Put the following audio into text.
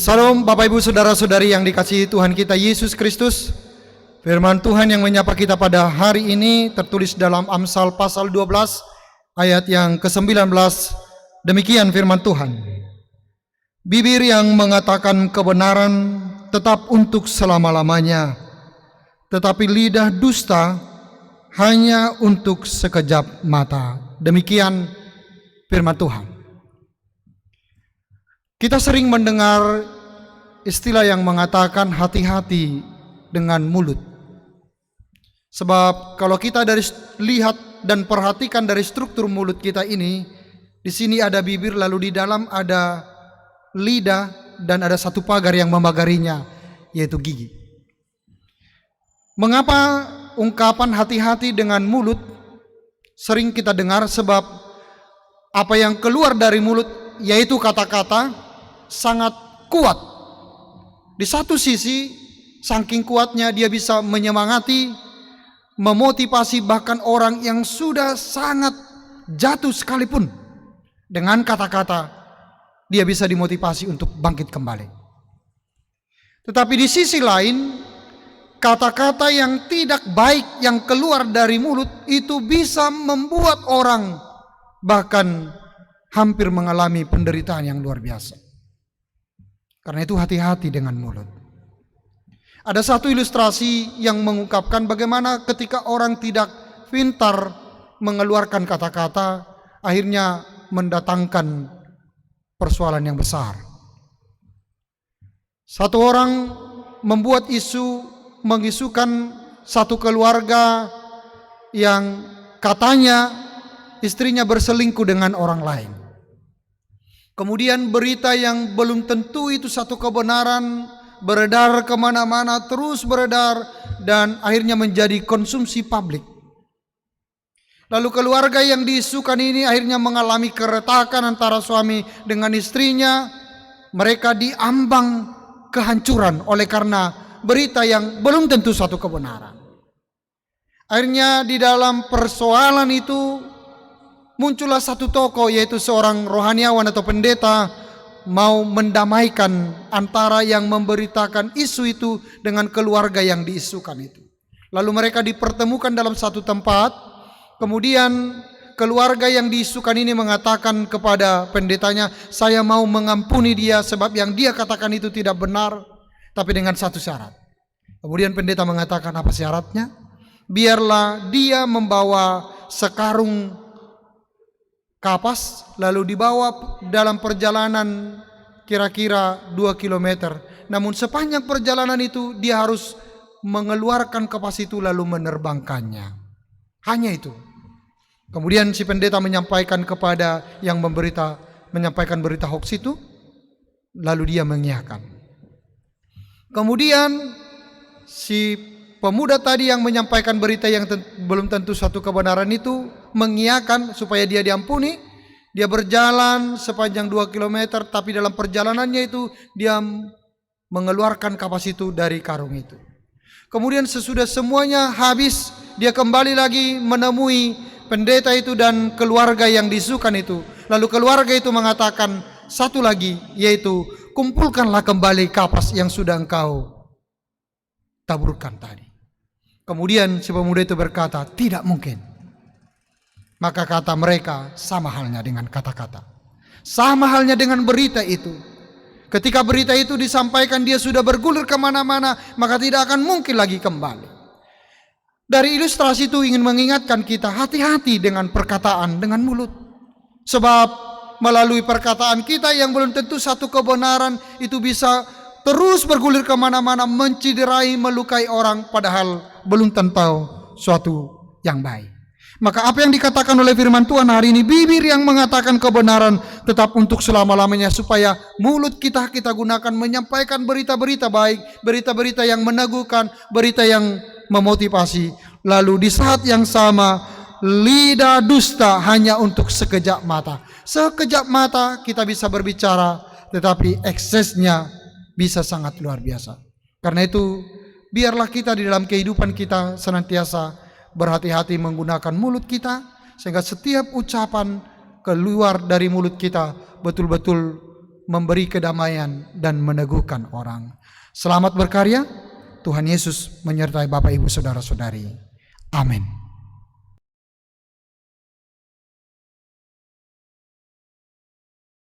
Salam Bapak Ibu Saudara-saudari yang dikasihi Tuhan kita Yesus Kristus. Firman Tuhan yang menyapa kita pada hari ini tertulis dalam Amsal pasal 12 ayat yang ke-19. Demikian firman Tuhan. Bibir yang mengatakan kebenaran tetap untuk selama-lamanya, tetapi lidah dusta hanya untuk sekejap mata. Demikian firman Tuhan. Kita sering mendengar istilah yang mengatakan hati-hati dengan mulut. Sebab kalau kita lihat dan perhatikan dari struktur mulut kita ini, di sini ada bibir, lalu di dalam ada lidah, dan ada satu pagar yang memagarinya, yaitu gigi. Mengapa ungkapan hati-hati dengan mulut sering kita dengar? Sebab apa yang keluar dari mulut, yaitu kata-kata, sangat kuat. Di satu sisi, saking kuatnya dia bisa menyemangati, memotivasi bahkan orang yang sudah sangat jatuh sekalipun. Dengan kata-kata, dia bisa dimotivasi untuk bangkit kembali. Tetapi di sisi lain, kata-kata yang tidak baik yang keluar dari mulut itu bisa membuat orang bahkan hampir mengalami penderitaan yang luar biasa. Karena itu hati-hati dengan mulut. Ada satu ilustrasi yang mengungkapkan bagaimana ketika orang tidak pintar mengeluarkan kata-kata, akhirnya mendatangkan persoalan yang besar. Satu orang membuat mengisukan satu keluarga yang katanya istrinya berselingkuh dengan orang lain. Kemudian berita yang belum tentu itu satu kebenaran beredar kemana-mana, terus beredar, dan akhirnya menjadi konsumsi publik. Lalu keluarga yang diisukan ini akhirnya mengalami keretakan antara suami dengan istrinya. Mereka diambang kehancuran oleh karena berita yang belum tentu satu kebenaran. Akhirnya di dalam persoalan itu muncullah satu tokoh, yaitu seorang rohaniawan atau pendeta, mau mendamaikan antara yang memberitakan isu itu dengan keluarga yang diisukan itu. Lalu mereka dipertemukan dalam satu tempat. Kemudian keluarga yang diisukan ini mengatakan kepada pendetanya, saya mau mengampuni dia sebab yang dia katakan itu tidak benar, tapi dengan satu syarat. Kemudian pendeta mengatakan, apa syaratnya? Biarlah dia membawa sekarung kapas, lalu dibawa dalam perjalanan kira-kira 2 km. Namun sepanjang perjalanan itu dia harus mengeluarkan kapas itu lalu menerbangkannya. Hanya itu. Kemudian si pendeta menyampaikan kepada yang menyampaikan berita hoax itu, lalu dia mengiyakan. Kemudian si pemuda tadi yang menyampaikan berita yang belum tentu satu kebenaran itu mengiyakan supaya dia diampuni. Dia berjalan sepanjang 2 km, tapi dalam perjalanannya itu dia mengeluarkan kapas itu dari karung itu. Kemudian sesudah semuanya habis, dia kembali lagi menemui pendeta itu dan keluarga yang diisukan itu. Lalu keluarga itu mengatakan satu lagi, yaitu kumpulkanlah kembali kapas yang sudah engkau taburkan tadi. Kemudian si pemuda itu berkata, tidak mungkin. Maka kata mereka, sama halnya dengan kata-kata. Sama halnya dengan berita itu. Ketika berita itu disampaikan, dia sudah bergulir kemana-mana, maka tidak akan mungkin lagi kembali. Dari ilustrasi itu ingin mengingatkan kita, hati-hati dengan perkataan, dengan mulut. Sebab melalui perkataan kita yang belum tentu satu kebenaran, itu bisa terus bergulir kemana-mana, menciderai, melukai orang, padahal belum tentu suatu yang baik. Maka apa yang dikatakan oleh firman Tuhan hari ini, bibir yang mengatakan kebenaran tetap untuk selama-lamanya, supaya mulut kita gunakan menyampaikan berita-berita baik, berita-berita yang meneguhkan, berita yang memotivasi. Lalu di saat yang sama, lidah dusta hanya untuk sekejap mata. Sekejap mata kita bisa berbicara, tetapi eksesnya bisa sangat luar biasa. Karena itu, biarlah kita di dalam kehidupan kita senantiasa berhati-hati menggunakan mulut kita, sehingga setiap ucapan keluar dari mulut kita betul-betul memberi kedamaian dan meneguhkan orang. Selamat berkarya. Tuhan Yesus menyertai Bapak Ibu Saudara-saudari. Amin.